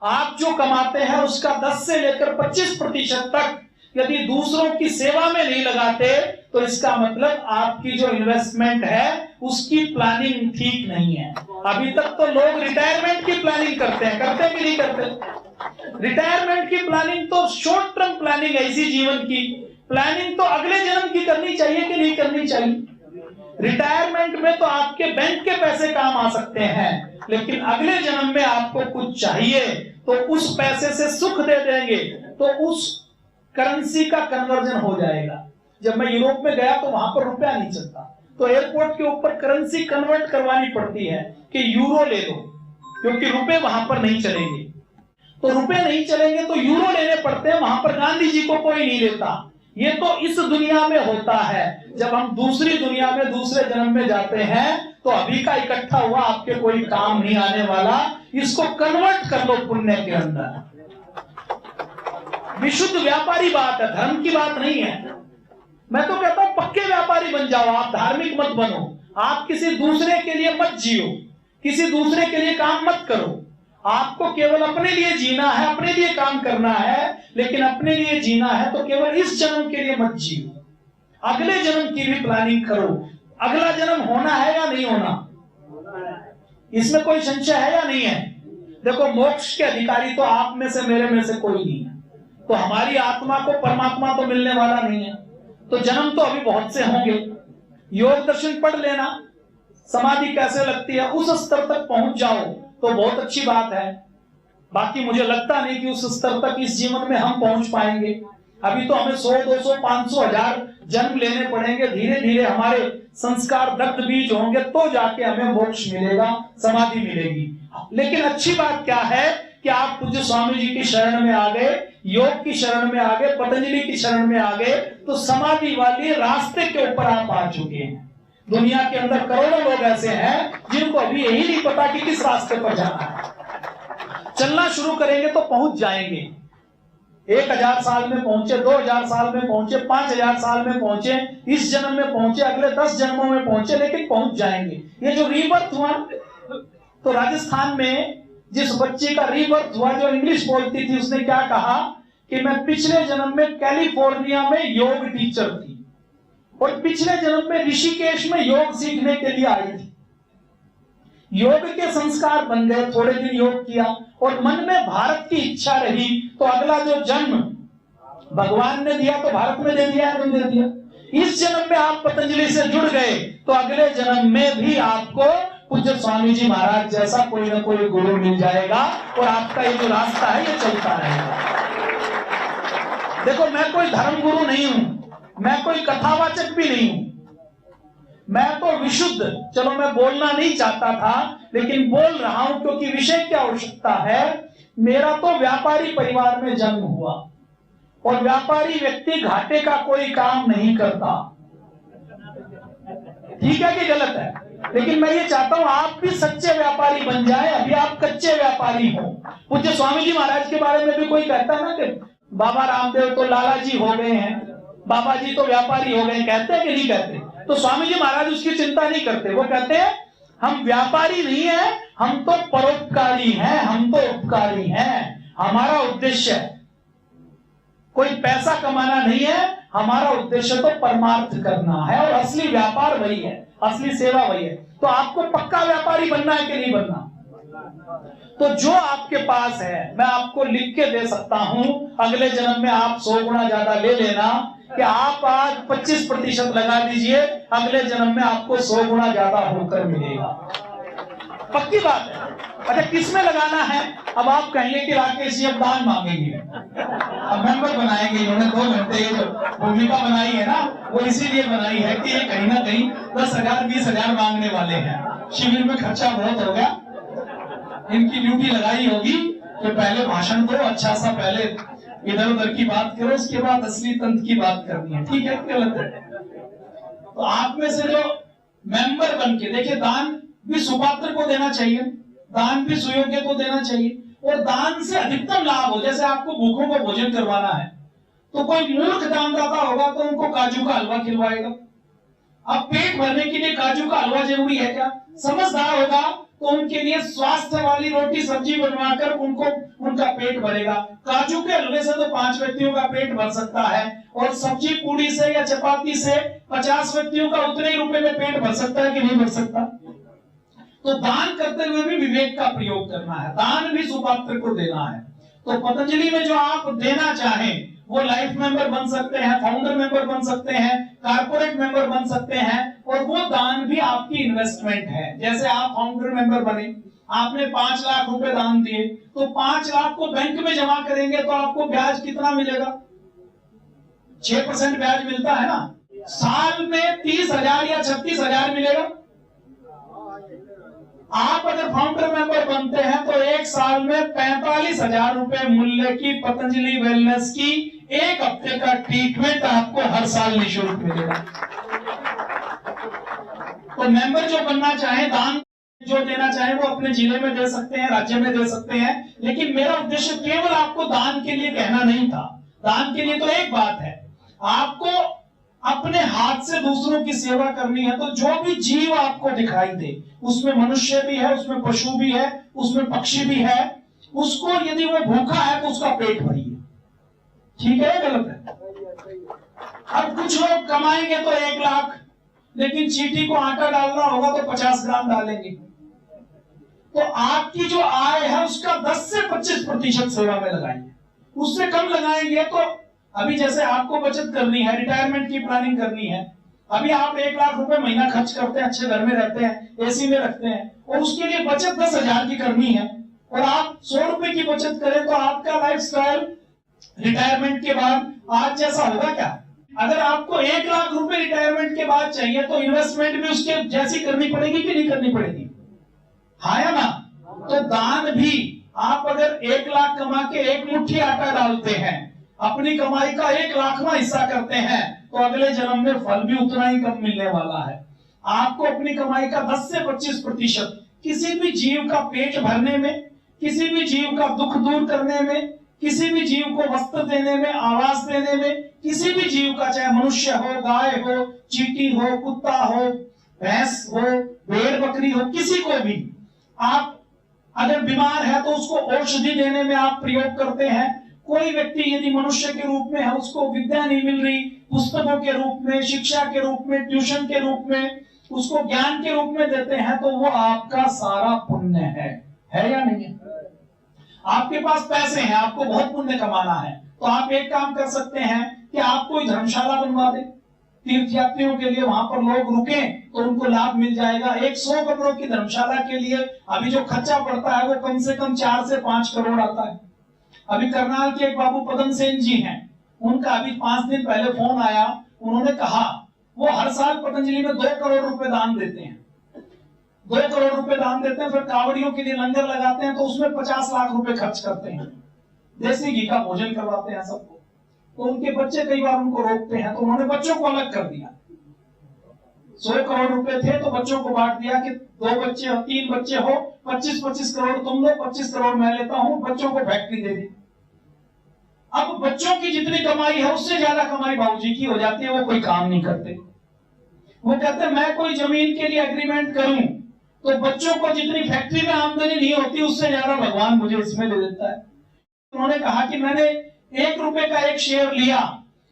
आप जो कमाते हैं उसका 10 से लेकर 25% तक यदि दूसरों की सेवा में नहीं लगाते तो इसका मतलब आपकी जो इन्वेस्टमेंट है उसकी प्लानिंग ठीक नहीं है। अभी तक तो लोग रिटायरमेंट की प्लानिंग करते हैं कि नहीं करते? रिटायरमेंट की प्लानिंग तो शॉर्ट टर्म प्लानिंग है, इसी जीवन की प्लानिंग तो अगले जन्म की करनी चाहिए कि नहीं करनी चाहिए? रिटायरमेंट में तो आपके बैंक के पैसे काम आ सकते हैं, लेकिन अगले जन्म में आपको कुछ चाहिए तो उस पैसे से सुख दे देंगे तो उस करेंसी का कन्वर्जन हो जाएगा। जब मैं यूरोप में गया तो वहां पर रुपया नहीं चलता, तो एयरपोर्ट के ऊपर करेंसी कन्वर्ट करवानी पड़ती है कि यूरो ले लो, क्योंकि रुपए वहां पर नहीं चलेंगे। तो रुपए नहीं चलेंगे तो यूरो लेने पड़ते हैं, वहां पर गांधी जी को कोई नहीं लेता। ये तो इस दुनिया में होता है। जब हम दूसरी दुनिया में दूसरे जन्म में जाते हैं तो अभी का इकट्ठा हुआ आपके कोई काम नहीं आने वाला, इसको कन्वर्ट कर लो पुण्य के अंदर। विशुद्ध व्यापारी बात है, धर्म की बात नहीं है। मैं तो कहता हूं पक्के व्यापारी बन जाओ, आप धार्मिक मत बनो। आप किसी दूसरे के लिए मत जियो, किसी दूसरे के लिए काम मत करो। आपको केवल अपने लिए जीना है, अपने लिए काम करना है, लेकिन अपने लिए जीना है तो केवल इस जन्म के लिए मत जियो, अगले जन्म की भी प्लानिंग करो। अगला जन्म होना है या नहीं होना, इसमें कोई संशय है या नहीं है? देखो, मोक्ष के अधिकारी तो आप में से मेरे में से कोई नहीं है, तो हमारी आत्मा को परमात्मा तो मिलने वाला नहीं है, तो जन्म तो अभी बहुत से होंगे। योग दर्शन पढ़ लेना, समाधि कैसे लगती है उस स्तर तक पहुंच जाओ तो बहुत अच्छी बात है। बाकी मुझे लगता नहीं कि उस स्तर तक इस जीवन में हम पहुंच पाएंगे। अभी तो हमें 100, 200, 500, 1000 जन्म लेने पड़ेंगे। धीरे धीरे हमारे संस्कार दग्ध बीज होंगे तो जाके हमें मोक्ष मिलेगा, समाधि मिलेगी। लेकिन अच्छी बात क्या है कि आप पूज्य स्वामी जी की शरण में आ गए, योग की शरण में आ गए, पतंजलि की शरण में आ गए, तो समाधि वाले रास्ते के ऊपर आप आ चुके हैं। दुनिया के अंदर करोड़ों लोग ऐसे हैं जिनको अभी यही नहीं पता कि किस रास्ते पर जाना है। चलना शुरू करेंगे तो पहुंच जाएंगे। 1000 साल में पहुंचे, 2000 साल में पहुंचे, 5000 साल में पहुंचे, इस जन्म में पहुंचे, अगले 10 जन्मों में पहुंचे, लेकिन पहुंच जाएंगे। ये जो रीबर्थ हुआ, तो राजस्थान में जिस बच्ची का रीबर्थ हुआ जो इंग्लिश बोलती थी, उसने क्या कहा कि मैं पिछले जन्म में कैलिफोर्निया में योग टीचर थी और पिछले जन्म में ऋषिकेश में योग सीखने के लिए आई थी। योग के संस्कार बन गए, थोड़े दिन योग किया और मन में भारत की इच्छा रही, तो अगला जो जन्म भगवान ने दिया तो भारत में दे दिया, नहीं दे दिया। इस जन्म में आप पतंजलि से जुड़ गए तो अगले जन्म में भी आपको पूज्य स्वामी जी महाराज जैसा कोई ना कोई गुरु मिल जाएगा और आपका ये जो रास्ता है ये चलता रहेगा। देखो, मैं कोई धर्म गुरु नहीं हूं, मैं कोई कथावाचक भी नहीं हूं, मैं तो विशुद्ध, चलो मैं बोलना नहीं चाहता था लेकिन बोल रहा हूं क्योंकि विषय की आवश्यकता है। मेरा तो व्यापारी परिवार में जन्म हुआ और व्यापारी व्यक्ति घाटे का कोई काम नहीं करता। ठीक है कि गलत है? लेकिन मैं ये चाहता हूं आप भी सच्चे व्यापारी बन जाएं। अभी आप कच्चे व्यापारी हो। पूज्य स्वामी जी महाराज के बारे में भी कोई कहता है ना कि बाबा रामदेव तो लाला जी हो गए हैं, बाबा जी तो व्यापारी हो गए, कहते हैं कि नहीं कहते? तो स्वामी जी महाराज उसकी चिंता नहीं करते। वो कहते हैं हम व्यापारी नहीं है, हम तो परोपकारी हैं, हम तो उपकारी हैं। हमारा उद्देश्य कोई पैसा कमाना नहीं है, हमारा उद्देश्य तो परमार्थ करना है और असली व्यापार वही है, असली सेवा वही है। तो आपको पक्का व्यापारी बनना है कि नहीं बनना? तो जो आपके पास है मैं आपको लिख के दे सकता हूं, अगले जन्म में आप 100 गुना ज्यादा ले लेना कि आप आज 25% लगा दीजिए, अगले जन्म में आपको 100 गुना ज्यादा होकर मिलेगा। पक्की बात है। अच्छा, किसमें लगाना है? अब आप कहेंगे कि राकेश जी अब दान मांगेंगे, अब मेंबर बनाएंगे। इन्होंने 2 घंटे जो भूमिका बनाई है ना, वो इसीलिए बनाई है कि ये कहीं ना कहीं 10,000 20,000 मांगने वाले हैं। शिविर में खर्चा बहुत हो गया, इनकी ड्यूटी लगाई होगी कि पहले भाषण दो, अच्छा सा पहले इधर उधर की बात करो, उसके बाद असली तंत्र की बात करनी है। ठीक है, गलत है? तो आप में से जो मेंबर बन के देखिए, दान भी सुपात्र को देना चाहिए, दान भी सुयोग्य को देना चाहिए और दान से अधिकतम लाभ हो। जैसे आपको भूखों को भोजन करवाना है तो कोई मूर्ख दानदाता होगा तो उनको काजू का हलवा खिलवाएगा, अब पेट भरने के लिए काजू का हलवा जरूरी है क्या? समझदार होगा तो उनके लिए स्वास्थ्य वाली रोटी सब्जी बनवाकर उनको उनका पेट भरेगा। काजू के हलवे से तो 5 व्यक्तियों का पेट भर सकता है, और सब्जी पूड़ी से या चपाती से 50 व्यक्तियों का उतने ही रुपए में पेट भर सकता है कि नहीं भर सकता? तो दान करते हुए भी विवेक का प्रयोग करना है, दान भी सुपात्र को देना है। तो पतंजलि में जो आप देना चाहें वो लाइफ मेंबर बन सकते हैं, फाउंडर मेंबर बन सकते हैं, कारपोरेट मेंबर बन सकते हैं, और वो दान भी आपकी इन्वेस्टमेंट है। जैसे आप फाउंडर मेंबर बने, आपने 5 लाख रुपए दान दिए, तो 5 लाख को बैंक में जमा करेंगे तो आपको ब्याज कितना मिलेगा? 6% ब्याज मिलता है ना। साल में 30,000 या 36,000 मिलेगा। आप अगर फाउंडर मेंबर बनते हैं तो एक साल में 45,000 रुपए मूल्य की पतंजलि वेलनेस की 1 हफ्ते का ट्रीटमेंट आपको हर साल निःशुल्क मिलेगा। तो मेंबर जो बनना चाहे, दान जो देना चाहे वो अपने जिले में दे सकते हैं, राज्य में दे सकते हैं, लेकिन मेरा उद्देश्य केवल आपको दान के लिए कहना नहीं था। दान के लिए तो एक बात है, आपको अपने हाथ से दूसरों की सेवा करनी है। तो जो भी जीव आपको दिखाई दे, उसमें मनुष्य भी है, उसमें पशु भी है, उसमें पक्षी भी है, उसको यदि वो भूखा है तो उसका पेट भरिए। ठीक है, गलत है? अब कुछ लोग कमाएंगे तो 1 लाख, लेकिन चींटी को आटा डालना होगा तो 50 ग्राम डालेंगे। तो आपकी जो आय है उसका 10 से 25% सेवा में लगाएंगे, उससे कम लगाएंगे तो अभी जैसे आपको बचत करनी है, रिटायरमेंट की प्लानिंग करनी है, अभी आप 1 लाख रुपए महीना खर्च करते हैं, अच्छे घर में रहते हैं, एसी में रखते हैं, और उसके लिए बचत 10,000 की करनी है, और आप 100 रुपए की बचत करें तो आपका लाइफस्टाइल रिटायरमेंट के बाद आज जैसा होगा क्या? अगर आपको 1 लाख रुपए रिटायरमेंट के बाद चाहिए तो इन्वेस्टमेंट भी उसके जैसी करनी पड़ेगी कि नहीं करनी पड़ेगी? हाँ या ना? तो दान भी आप अगर 1 लाख कमा के 1 मुट्ठी आटा डालते हैं, अपनी कमाई का 1,00,000वां हिस्सा करते हैं, तो अगले जन्म में फल भी उतना ही कम मिलने वाला है। आपको अपनी कमाई का 10 से 25% किसी भी जीव का पेट भरने में, किसी भी जीव का दुख दूर करने में, किसी भी जीव को वस्त्र देने में, आवास देने में, किसी भी जीव का, चाहे मनुष्य हो, गाय हो, चींटी हो, कुत्ता हो, भैंस हो, भेड़ बकरी हो, किसी को भी आप अगर बीमार है तो उसको औषधि देने में आप प्रयोग करते हैं। कोई व्यक्ति यदि मनुष्य के रूप में है, उसको विद्या नहीं मिल रही, पुस्तकों के रूप में, शिक्षा के रूप में, ट्यूशन के रूप में, उसको ज्ञान के रूप में देते हैं, तो वो आपका सारा पुण्य है या नहीं है? आपके पास पैसे हैं, आपको बहुत पुण्य कमाना है, तो आप एक काम कर सकते हैं कि आप कोई धर्मशाला बनवा दें तीर्थयात्रियों के लिए, वहां पर लोग रुके तो उनको लाभ मिल जाएगा। 100 करोड़ की धर्मशाला के लिए अभी जो खर्चा पड़ता है वो कम से कम 4 से 5 करोड़ आता है। अभी करनाल के एक बाबू पदम सेन जी हैं, उनका अभी 5 दिन पहले फोन आया, उन्होंने कहा वो हर साल पतंजलि में 2 करोड़ रुपए दान देते हैं, 2 करोड़ रुपए दान देते हैं, फिर कांवड़ियों के लिए लंगर लगाते हैं तो उसमें 50 लाख रुपए खर्च करते हैं, देसी घी का भोजन करवाते हैं सबको। तो उनके बच्चे कई बार उनको रोकते हैं, तो उन्होंने बच्चों को अलग कर दिया। 100 करोड़ रुपए थे तो बच्चों को बांट दिया कि 2 बच्चे और 3 बच्चे हो, 25-25 करोड़ तुम लो, 25 करोड़ मैं लेता हूं, बच्चों को फैक्ट्री दे दी। अब बच्चों की जितनी कमाई है उससे ज्यादा कमाई बाबूजी की हो जाती है, वो कोई काम नहीं करते। वो कहते मैं कोई जमीन के लिए एग्रीमेंट करूं तो बच्चों को जितनी फैक्ट्री में आमदनी नहीं होती उससे ज्यादा भगवान मुझे इसमें दे देता है। उन्होंने कहा कि मैंने 1 रुपए का एक शेयर लिया,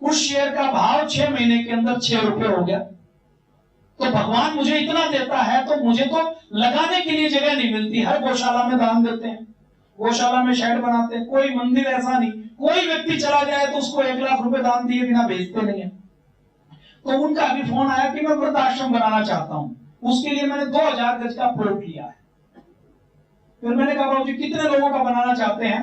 उस शेयर का भाव 6 महीने के अंदर 6 रुपए हो गया, तो भगवान मुझे इतना देता है तो मुझे तो लगाने के लिए जगह नहीं मिलती। हर गौशाला में दान देते हैं, गौशाला में शेड बनाते हैं, कोई मंदिर ऐसा नहीं, कोई व्यक्ति चला जाए तो उसको 1 लाख रुपए दान दिए बिना भेजते नहीं है। तो उनका अभी फोन आया कि मैं वृद्धाश्रम बनाना चाहता हूं, उसके लिए मैंने 2000 गज का प्लॉट लिया है। फिर मैंने कहा बाबूजी कितने लोगों का बनाना चाहते हैं?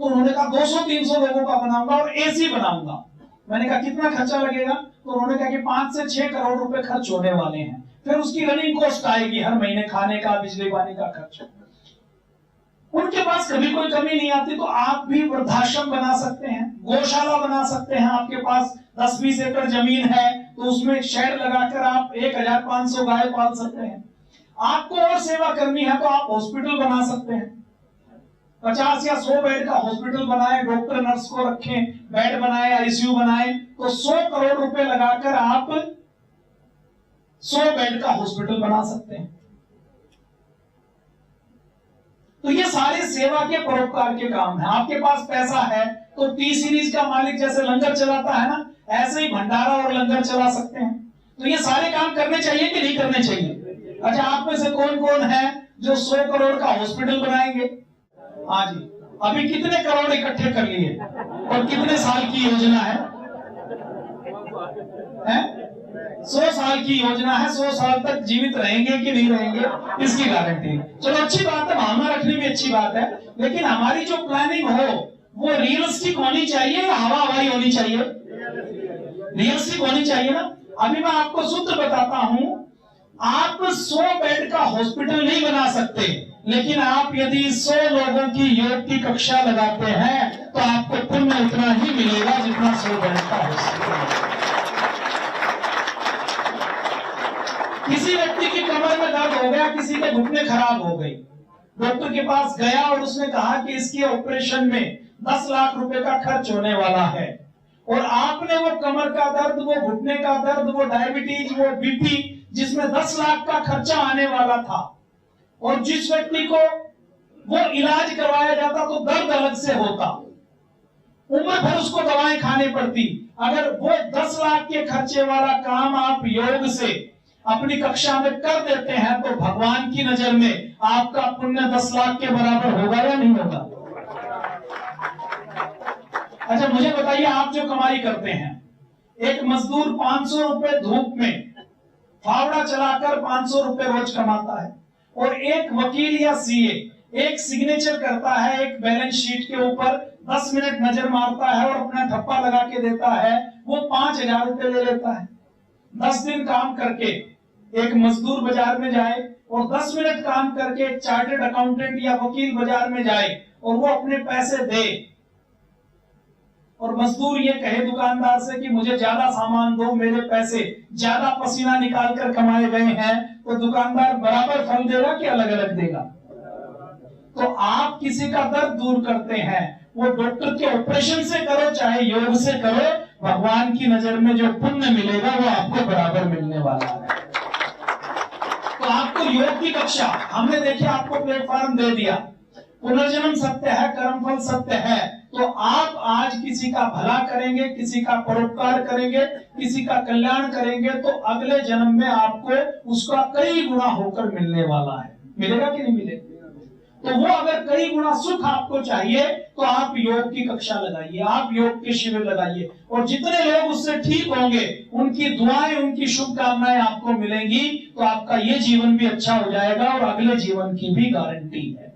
तो उन्होंने कहा 200-300 लोगों का बनाऊंगा और एसी बनाऊंगा। मैंने कहा कितना खर्चा लगेगा? तो उन्होंने कहा कि 5 से 6 करोड़ रुपए खर्च होने वाले हैं, फिर उसकी रनिंग कॉस्ट आएगी, हर महीने खाने का, बिजली पानी का खर्च। उनके पास कभी कोई कमी नहीं आती, तो आप भी वृद्धाश्रम बना सकते हैं, गौशाला बना सकते हैं। आपके पास 10-20 एकड़ जमीन है तो उसमें शेड लगाकर आप 1500 गाय पाल सकते हैं। आपको और सेवा करनी है तो आप हॉस्पिटल बना सकते हैं, 50 या 100 बेड का हॉस्पिटल बनाए, डॉक्टर नर्स को रखें, बेड बनाए, आईसीयू बनाए, तो 100 करोड़ रुपए लगाकर आप 100 बेड का हॉस्पिटल बना सकते हैं। तो ये सारे सेवा के परोपकार के काम है। आपके पास पैसा है तो टी सीरीज का मालिक जैसे लंगर चलाता है ना, ऐसे ही भंडारा और लंगर चला सकते हैं। तो ये सारे काम करने चाहिए कि नहीं करने चाहिए? अच्छा, आप में से कौन कौन है जो 100 करोड़ का हॉस्पिटल बनाएंगे? हाँ जी, अभी कितने करोड़ इकट्ठे कर लिए और कितने साल की योजना है? 100 साल की योजना है। 100 साल तक जीवित रहेंगे कि नहीं रहेंगे इसकी गारंटी। चलो अच्छी बात है, भावना रखनी भी अच्छी बात है, लेकिन हमारी जो प्लानिंग हो वो रियलिस्टिक होनी चाहिए या हवा हवाई होनी चाहिए? रियलिस्टिक होनी चाहिए ना। अभी मैं आपको सूत्र बताता हूं, आप 100 बेड का हॉस्पिटल नहीं बना सकते, लेकिन आप यदि 100 लोगों की योग की कक्षा लगाते हैं तो आपको पुण्य उतना ही मिलेगा जितना 100 बेड का हॉस्पिटल। किसी व्यक्ति की कमर में दर्द हो गया, किसी के घुटने खराब हो गई, डॉक्टर के पास गया और उसने कहा कि इसकी ऑपरेशन में 10 लाख रुपए का खर्च होने वाला है, और आपने वो कमर का दर्द, वो घुटने का दर्द, वो डायबिटीज, वो बीपी जिसमें 10 लाख का खर्चा आने वाला था, और जिस व्यक्ति को वो इलाज करवाया जाता तो दर्द अलग से होता, उम्र भर उसको दवाएं खानी पड़ती। अगर वो 10 लाख के खर्चे वाला काम आप योग से अपनी कक्षा में कर देते हैं तो भगवान की नजर में आपका पुण्य 10 लाख के बराबर होगा या नहीं होगा? अच्छा मुझे बताइए, आप जो कमाई करते हैं, एक मजदूर 500 रुपए धूप में फावड़ा चलाकर 500 रुपए रोज कमाता है, और एक वकील या सीए एक सिग्नेचर करता है एक बैलेंस शीट के ऊपर, 10 मिनट नजर मारता है और अपना ठप्पा लगा के देता है, वो 5000 रुपए ले लेता है। 10 दिन काम करके एक मजदूर बाजार में जाए और 10 मिनट काम करके एक चार्टर्ड अकाउंटेंट या वकील बाजार में जाए और वो अपने पैसे दे, और मजदूर ये कहे दुकानदार से कि मुझे ज्यादा सामान दो, मेरे पैसे ज्यादा पसीना निकाल कर कमाए गए हैं, तो दुकानदार बराबर फल देगा कि अलग अलग देगा? तो आप किसी का दर्द दूर करते हैं, वो डॉक्टर के ऑपरेशन से करो चाहे योग से करो, भगवान की नजर में जो पुण्य मिलेगा वो आपको बराबर मिलने वाला है। तो आपको योग की कक्षा हमने देखिए, आपको प्लेटफॉर्म दे दिया, पुनर्जन्म सत्य है, कर्मफल सत्य है, तो आप आज किसी का भला करेंगे, किसी का परोपकार करेंगे, किसी का कल्याण करेंगे, तो अगले जन्म में आपको उसका कई गुना होकर मिलने वाला है। मिलेगा कि नहीं मिलेगा? तो वो अगर कई गुना सुख आपको चाहिए तो आप योग की कक्षा लगाइए, आप योग के शिविर लगाइए, और जितने लोग उससे ठीक होंगे उनकी दुआएं, उनकी शुभकामनाएं आपको मिलेंगी, तो आपका ये जीवन भी अच्छा हो जाएगा और अगले जीवन की भी गारंटी है।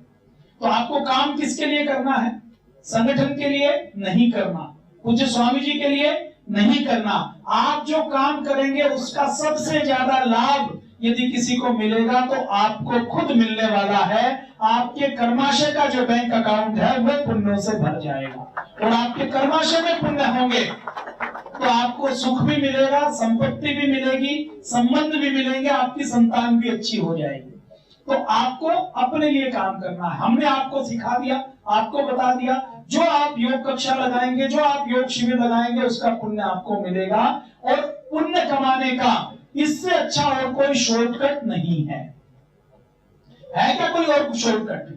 तो आपको काम किसके लिए करना है? संगठन के लिए नहीं करना, पूज्य स्वामी जी के लिए नहीं करना। आप जो काम करेंगे उसका सबसे ज्यादा लाभ यदि किसी को मिलेगा तो आपको खुद मिलने वाला है। आपके कर्माशय का जो बैंक अकाउंट है वो पुण्यों से भर जाएगा, और आपके कर्माशय में पुण्य होंगे तो आपको सुख भी मिलेगा, संपत्ति भी मिलेगी, संबंध भी मिलेंगे, आपकी संतान भी अच्छी हो जाएगी। तो आपको अपने लिए काम करना है। हमने आपको सिखा दिया, आपको बता दिया, जो आप योग कक्षा लगाएंगे, जो आप योग शिविर लगाएंगे, उसका पुण्य आपको मिलेगा। और पुण्य कमाने का इससे अच्छा और कोई शॉर्टकट नहीं है। है क्या कोई और शॉर्टकट?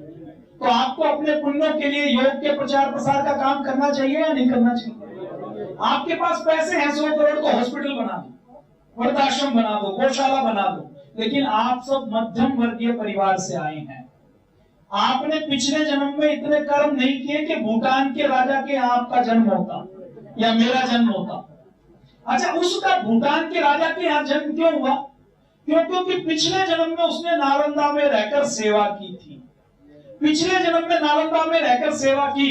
तो आपको अपने पुण्यों के लिए योग के प्रचार प्रसार का काम करना चाहिए या नहीं करना चाहिए? आपके पास पैसे हैं 100 करोड़, तो हॉस्पिटल बना दो, वृद्धाश्रम बना दो, गौशाला बना दो, लेकिन आप सब मध्यम वर्गीय परिवार से आए हैं। आपने पिछले जन्म में इतने कर्म नहीं किए कि भूटान के राजा के यहाँ आपका जन्म होता या मेरा जन्म होता। अच्छा, उसका भूटान के राजा के यहाँ जन्म क्यों हुआ? क्योंकि पिछले जन्म में उसने नालंदा में रहकर सेवा की थी। पिछले जन्म में नालंदा में रहकर सेवा की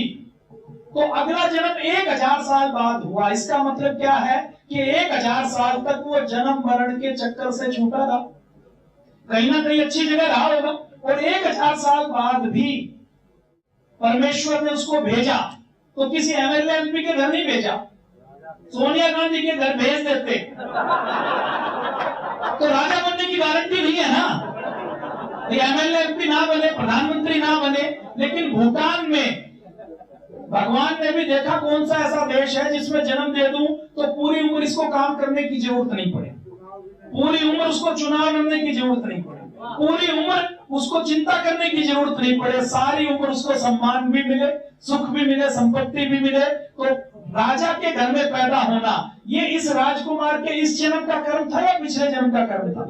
तो अगला जन्म 1000 साल बाद हुआ। इसका मतलब क्या है कि 1000 साल तक वो जन्म मरण के चक्कर से छूटा था, कहीं ना कहीं अच्छी जगह रहा होगा, और 1000 साल बाद भी परमेश्वर ने उसको भेजा तो किसी एमएलए एमपी के घर नहीं भेजा, सोनिया गांधी के घर भेज देते तो राजा बनने की गारंटी नहीं है ना। एमएलए एमपी ना बने, प्रधानमंत्री ना बने, लेकिन भूटान में भगवान ने भी देखा कौन सा ऐसा देश है जिसमें जन्म दे दूं तो पूरी उम्र इसको काम करने की जरूरत नहीं पड़े। पूरी उम्र उसको चुनाव लड़ने की जरूरत नहीं पड़े, पूरी उम्र उसको चिंता करने की जरूरत नहीं पड़े, सारी उम्र उसको सम्मान भी मिले, सुख भी मिले, संपत्ति भी मिले। तो राजा के घर में पैदा होना ये इस राजकुमार के इस जन्म का कर्म था या पिछले जन्म का कर्म था?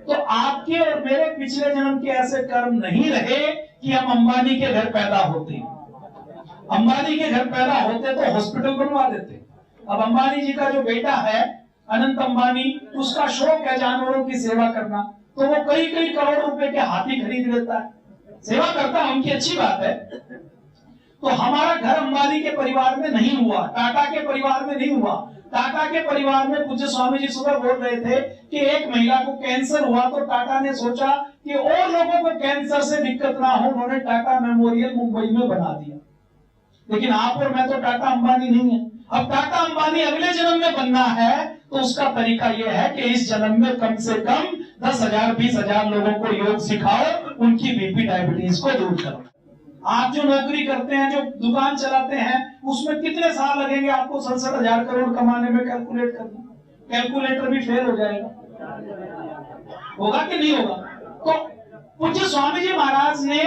तो आपके और मेरे पिछले जन्म के ऐसे कर्म नहीं रहे कि हम अंबानी के घर पैदा होते। अंबानी के घर पैदा होते तो हॉस्पिटल बनवा देते। अब अंबानी जी का जो बेटा है अनंत अंबानी, उसका शौक है जानवरों की सेवा करना, तो वो कई कई करोड़ रुपए के हाथी खरीद लेता है, सेवा करता है, उनकी अच्छी बात है। तो हमारा घर अंबानी के परिवार में नहीं हुआ, टाटा के परिवार में नहीं हुआ। टाटा के परिवार में पूज्य स्वामी जी सुबह बोल रहे थे कि एक महिला को कैंसर हुआ तो टाटा ने सोचा कि और लोगों को कैंसर से दिक्कत ना हो, उन्होंने टाटा मेमोरियल मुंबई में बना दिया। लेकिन आप और मैं तो टाटा अंबानी नहीं है। अब टाटा अंबानी अगले जन्म में बनना है तो उसका तरीका यह है कि इस जन्म में कम से कम 10,000 20,000 लोगों को योग सिखाओ, उनकी बीपी डायबिटीज को दूर करो। आप जो नौकरी करते हैं, जो दुकान चलाते हैं, उसमें कितने साल लगेंगे आपको 67,000 करोड़ कमाने में? कैलकुलेट करना, कैलकुलेटर भी फेल हो जाएगा, होगा कि नहीं होगा? तो पूज्य स्वामी जी महाराज ने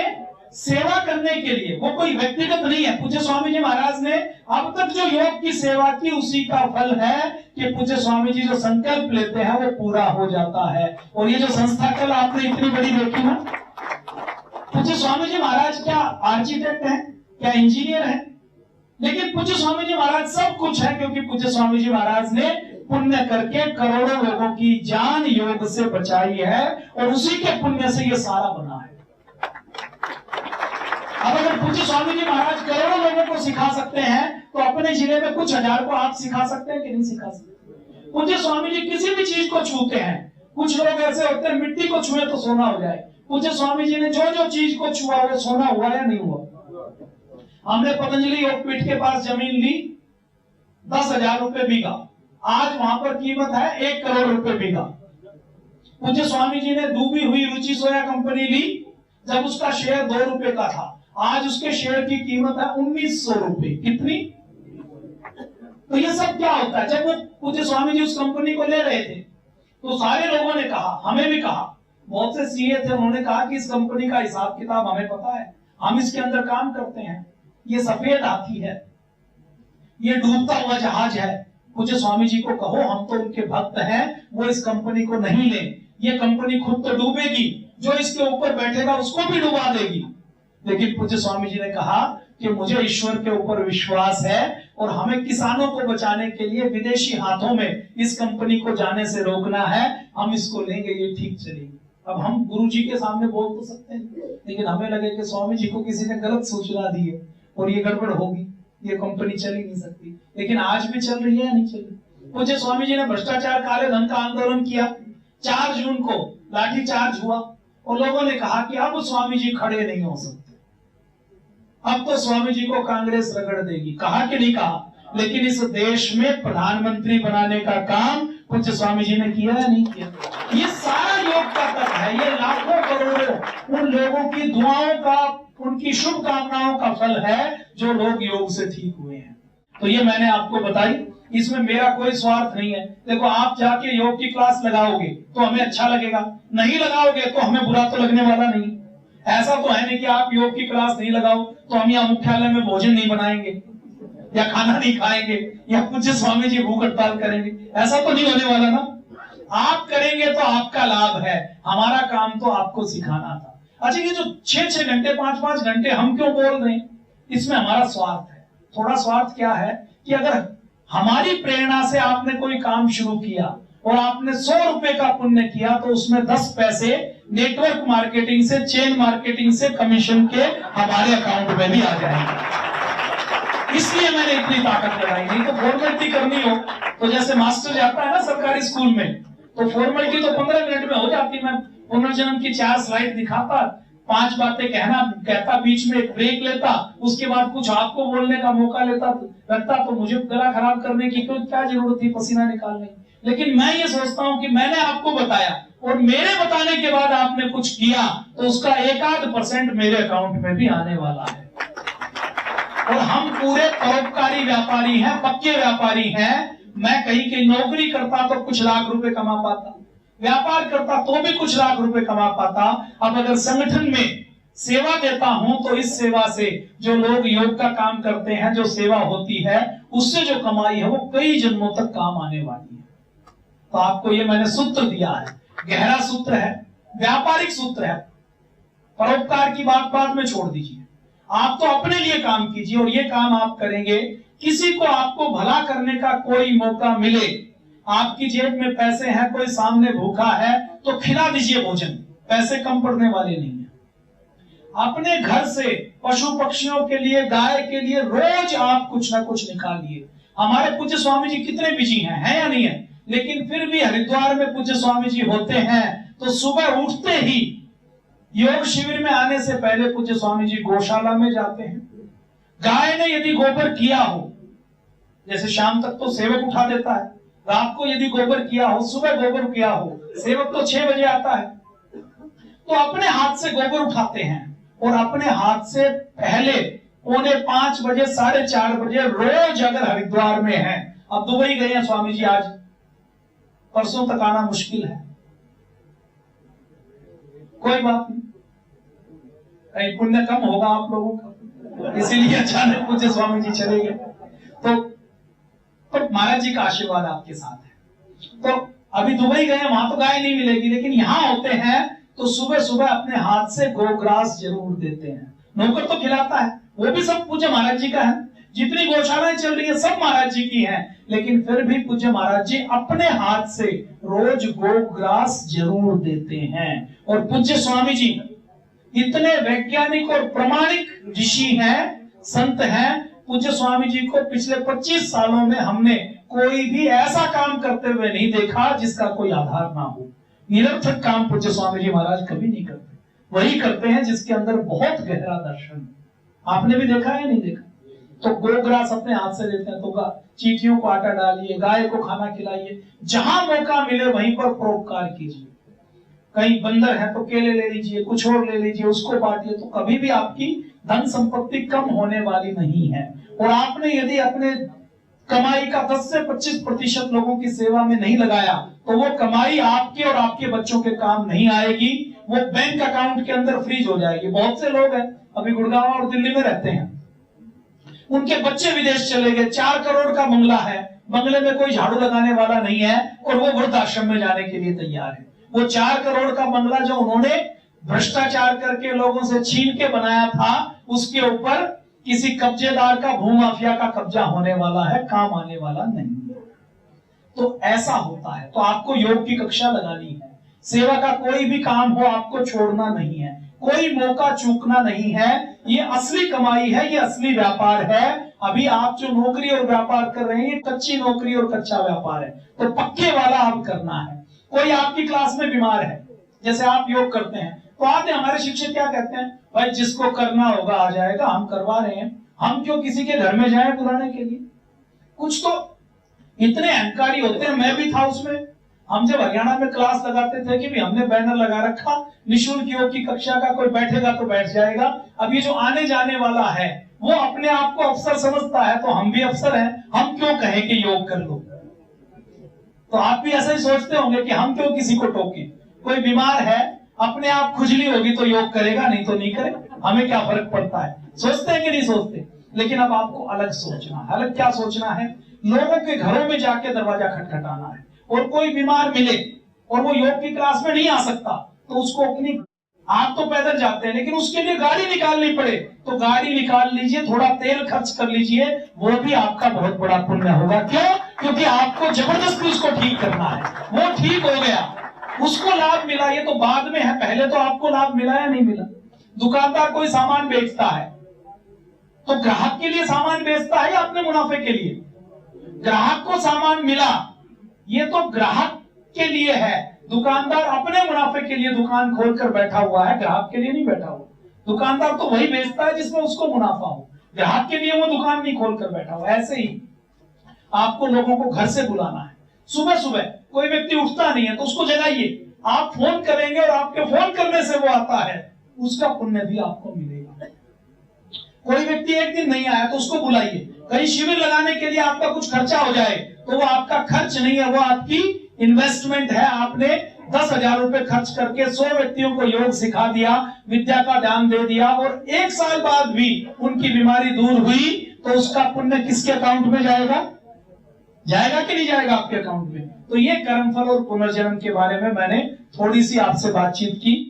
सेवा करने के लिए, वो कोई व्यक्तिगत नहीं है, पूज्य स्वामी जी महाराज ने अब तक जो योग की सेवा की उसी का फल है कि पूज्य स्वामी जी जो संकल्प लेते हैं वो पूरा हो जाता है। और ये जो संस्था कल आपने इतनी बड़ी देखी ना, पूज्य स्वामी जी महाराज क्या आर्किटेक्ट हैं, क्या इंजीनियर हैं? लेकिन पूज्य स्वामी जी महाराज सब कुछ है क्योंकि पूज्य स्वामी जी महाराज ने पुण्य करके करोड़ों लोगों की जान योग से बचाई है और उसी के पुण्य से ये सारा बना है। अब अगर पूज्य स्वामी जी महाराज करोड़ों लोगों को सिखा सकते हैं तो अपने जिले में कुछ हजार को आप सिखा सकते हैं कि नहीं सिखा सकते? पूज्य स्वामी जी किसी भी चीज को छूते हैं। कुछ लोग ऐसे होते हैं मिट्टी को छुए तो सोना हो जाए, पूज्य स्वामी जी ने जो जो चीज को छुआ वो सोना हुआ या नहीं हुआ? हमने पतंजलि योगपीठ के पास जमीन ली 10,000 रुपए बीघा, आज वहां पर कीमत है 1 करोड़ रुपए बीघा। पूज्य स्वामी जी ने डूबी हुई रुचि सोया कंपनी ली जब उसका शेयर 2 रुपए का था, आज उसके शेयर की कीमत है 1900 रुपए। कितनी? तो ये सब क्या होता है? जब वो पूज्य स्वामी जी उस कंपनी को ले रहे थे तो सारे लोगों ने कहा, हमें भी कहा, बहुत से सीए थे, उन्होंने कहा कि इस कंपनी का हिसाब किताब हमें पता है, हम इसके अंदर काम करते हैं, ये सफेद हाथी है, ये डूबता हुआ जहाज है। पूज्य स्वामी जी को कहो हम तो उनके भक्त हैं, वो इस कंपनी को नहीं ले, ये कंपनी खुद तो डूबेगी, जो इसके ऊपर बैठेगा उसको भी डुबा देगी। लेकिन पूज्य स्वामी जी ने कहा कि मुझे ईश्वर के ऊपर विश्वास है और हमें किसानों को बचाने के लिए विदेशी हाथों में इस कंपनी को जाने से रोकना है, हम इसको लेंगे, ये ठीक चलेगी। अब हम गुरु जी के सामने बोल तो सकते हैं, लेकिन हमें लगे कि स्वामी जी को किसी ने गलत सूचना दी है और ये गड़बड़ होगी, ये कंपनी चल ही नहीं सकती। लेकिन आज भी चल रही है या नहीं चल रही? पूज्य स्वामी जी ने भ्रष्टाचार काले धन का आंदोलन किया, 4 जून को लाठी चार्ज हुआ और लोगों ने कहा कि अब स्वामी जी खड़े नहीं हो सकते, अब तो स्वामी जी को कांग्रेस रगड़ देगी। कहा कि नहीं कहा? लेकिन इस देश में प्रधानमंत्री बनाने का काम पूज्य स्वामी जी ने किया या नहीं किया? ये सारा योग का तत्व है, ये लाखों करोड़ों उन लोगों की दुआओं का, उनकी शुभकामनाओं का फल है जो लोग योग से ठीक हुए हैं। तो ये मैंने आपको बताई, इसमें मेरा कोई स्वार्थ नहीं है। देखो आप जाके योग की क्लास लगाओगे तो हमें अच्छा लगेगा, नहीं लगाओगे तो हमें बुरा तो लगने वाला नहीं। ऐसा तो है नहीं कि आप योग की क्लास नहीं लगाओ तो हम यहाँ मुख्यालय में भोजन नहीं बनाएंगे या खाना नहीं खाएंगे या पूज्य स्वामी जी भूख हड़ताल करेंगे, ऐसा तो नहीं होने वाला ना। आप करेंगे तो आपका लाभ है, हमारा काम तो आपको सिखाना था। अच्छा ये जो 6-6 घंटे 5-5 घंटे हम क्यों बोल रहे हैं, इसमें हमारा स्वार्थ है। थोड़ा स्वार्थ क्या है कि अगर हमारी प्रेरणा से आपने कोई काम शुरू किया और आपने 100 रुपए का पुण्य किया तो उसमें 10 पैसे नेटवर्क मार्केटिंग से, चेन मार्केटिंग से कमीशन के हमारे अकाउंट में भी आ जाएंगे। इसलिए मैंने इतनी ताकत लगाई। नहीं तो फॉर्मेलिटी करनी हो तो जैसे मास्टर जाता है ना सरकारी स्कूल में, तो फॉर्मेलिटी तो 15 मिनट में हो जाती। मैं पुनर्जन्म की 4 स्लाइड दिखाता, 5 बातें कहता, बीच में एक ब्रेक लेता, उसके बाद कुछ आपको बोलने का मौका लेता लगता तो मुझे गला खराब करने की क्या जरूरत थी, पसीना निकालने की। लेकिन मैं ये सोचता हूं कि मैंने आपको बताया और मेरे बताने के बाद आपने कुछ किया तो उसका 1-8% मेरे अकाउंट में भी आने वाला है। और हम पूरे परोपकारी व्यापारी हैं, पक्के व्यापारी हैं। मैं कहीं नौकरी करता तो कुछ लाख रुपए कमा पाता, व्यापार करता तो भी कुछ लाख रुपए कमा पाता। अब अगर संगठन में सेवा देता हूं तो इस सेवा से जो लोग योग का काम करते हैं, जो सेवा होती है, उससे जो कमाई है वो कई जन्मों तक काम आने वाली है। तो आपको ये मैंने सूत्र दिया है, गहरा सूत्र है, व्यापारिक सूत्र है। परोपकार की बात बाद में छोड़ दीजिए, आप तो अपने लिए काम कीजिए। और ये काम आप करेंगे, किसी को आपको भला करने का कोई मौका मिले, आपकी जेब में पैसे हैं, कोई सामने भूखा है तो खिला दीजिए भोजन, पैसे कम पड़ने वाले नहीं है। अपने घर से पशु पक्षियों के लिए, गाय के लिए रोज आप कुछ ना कुछ निकालिए। हमारे पूज्य स्वामी जी कितने बिजी हैं या नहीं है, लेकिन फिर भी हरिद्वार में पूज्य स्वामी जी होते हैं तो सुबह उठते ही योग शिविर में आने से पहले पूज्य स्वामी जी गौशाला में जाते हैं। गाय ने यदि गोबर किया हो, जैसे शाम तक तो सेवक उठा देता है, रात को यदि गोबर किया हो, सुबह गोबर किया हो, सेवक तो 6 बजे आता है, तो अपने हाथ से गोबर उठाते हैं और अपने हाथ से पहले 4:45 बजे, 4:30 बजे रोज अगर हरिद्वार में है, अब दुबई गए हैं स्वामी जी, आज परसों तक आना मुश्किल है, कोई बात नहीं, कहीं पुण्य कम होगा आप लोगों का, इसीलिए अचानक पूज्य स्वामी जी चले गए। तो महाराज जी का आशीर्वाद आपके साथ है। तो अभी दुबई गए, वहां तो गाय नहीं मिलेगी, लेकिन यहां होते हैं तो सुबह सुबह अपने हाथ से गोग्रास जरूर देते हैं। नौकर तो खिलाता है, वो भी सब पूज्य महाराज जी का है, जितनी गौशालाएं चल रही है सब महाराज जी की हैं, लेकिन फिर भी पूज्य महाराज जी अपने हाथ से रोज गोग्रास जरूर देते हैं। और पूज्य स्वामी जी इतने वैज्ञानिक और प्रामाणिक ऋषि हैं, संत हैं, पूज्य स्वामी जी को पिछले 25 सालों में हमने कोई भी ऐसा काम करते हुए नहीं देखा जिसका कोई आधार ना हो। निरर्थक काम पूज्य स्वामी जी महाराज कभी नहीं करते, वही करते हैं जिसके अंदर बहुत गहरा दर्शन है। आपने भी देखा है नहीं देखा? तो गोग्रास अपने हाथ से देते हैं, तो चींटियों को आटा डालिए, गाय को खाना खिलाइए, जहां मौका मिले वहीं पर परोपकार कीजिए। कहीं बंदर है तो केले ले लीजिए, कुछ और ले लीजिए, उसको बांटिए, तो कभी भी आपकी धन संपत्ति कम होने वाली नहीं है। और आपने यदि अपने कमाई का 10 से 25% लोगों की सेवा में नहीं लगाया तो वो कमाई आपके और आपके बच्चों के काम नहीं आएगी, वो बैंक अकाउंट के अंदर फ्रीज हो जाएगी। बहुत से लोग हैं अभी गुड़गांव और दिल्ली में रहते हैं, उनके बच्चे विदेश चले गए, 4 करोड़ का बंगला है, बंगले में कोई झाड़ू लगाने वाला नहीं है और वो वृद्धाश्रम में जाने के लिए तैयार है। वो 4 करोड़ का बंगला जो उन्होंने भ्रष्टाचार करके लोगों से छीन के बनाया था, उसके ऊपर किसी कब्जेदार का, भूमाफिया का कब्जा होने वाला है, काम आने वाला नहीं। तो ऐसा होता है। तो आपको योग की कक्षा लगानी है, सेवा का कोई भी काम हो आपको छोड़ना नहीं है, कोई मौका चूकना नहीं है। ये असली कमाई है, ये असली व्यापार है। अभी आप जो नौकरी और व्यापार कर रहे हैं ये कच्ची नौकरी और कच्चा व्यापार है, तो पक्के वाला आप करना है। कोई आपकी क्लास में बीमार है, जैसे आप योग करते हैं, तो आते हमारे शिक्षक क्या कहते हैं, भाई जिसको करना होगा आ जाएगा, हम करवा रहे हैं, हम क्यों किसी के घर में जाए बुलाने के लिए। कुछ तो इतने अहंकारी होते हैं, मैं भी था उसमें। हम जब हरियाणा में क्लास लगाते थे कि भी हमने बैनर लगा रखा, निःशुल्क योग की कक्षा का, कोई बैठेगा तो बैठ जाएगा। अब ये जो आने जाने वाला है वो अपने आप को अफसर समझता है, तो हम भी अफसर हैं, हम क्यों कहें कि योग कर लो। तो आप भी ऐसा ही सोचते होंगे कि हम क्यों किसी को टोकें। कोई बीमार है, अपने आप खुजली होगी तो योग करेगा, नहीं तो नहीं करेगा, हमें क्या फर्क पड़ता है। सोचते हैं कि नहीं सोचते? लेकिन अब आपको अलग सोचना है। अलग क्या सोचना है? लोगों के घरों में जाके दरवाजा खटखटाना है, और कोई बीमार मिले और वो योग की क्लास में नहीं आ सकता तो उसको अपनी, आप तो पैदल जाते हैं लेकिन उसके लिए गाड़ी निकालनी पड़े तो गाड़ी निकाल लीजिए, थोड़ा तेल खर्च कर लीजिए, वो भी आपका बहुत बड़ा पुण्य होगा। क्यों? क्योंकि आपको जबरदस्ती उसको ठीक करना है, वो ठीक हो गया, उसको लाभ मिला। ये तो बाद में है, पहले तो आपको लाभ मिला या नहीं मिला। दुकानदार कोई सामान बेचता है तो ग्राहक के लिए सामान बेचता है या अपने मुनाफे के लिए? ग्राहक को सामान मिला, ये तो ग्राहक के लिए है। दुकानदार अपने मुनाफे के लिए दुकान खोलकर बैठा हुआ है, ग्राहक के लिए नहीं बैठा हुआ। दुकानदार तो वही बेचता है जिसमें उसको मुनाफा हो, ग्राहक के लिए वो दुकान नहीं खोलकर बैठा हुआ। ऐसे ही आपको लोगों को घर से बुलाना है। सुबह सुबह कोई व्यक्ति उठता नहीं है तो उसको जगाइए, आप फोन करेंगे और आपके फोन करने से वो आता है, उसका पुण्य भी आपको मिलेगा। कोई व्यक्ति एक दिन नहीं आया तो उसको बुलाइए। कहीं शिविर लगाने के लिए आपका कुछ खर्चा हो जाए तो वो आपका खर्च नहीं है, वो आपकी इन्वेस्टमेंट है। आपने 10,000 रुपए खर्च करके 100 व्यक्तियों को योग सिखा दिया, विद्या का दान दे दिया, और 1 साल बाद भी उनकी बीमारी दूर हुई, तो उसका पुण्य किसके अकाउंट में जाएगा? जाएगा कि नहीं जाएगा आपके अकाउंट में? तो ये कर्मफल और पुनर्जन्म के बारे में मैंने थोड़ी सी आपसे बातचीत की।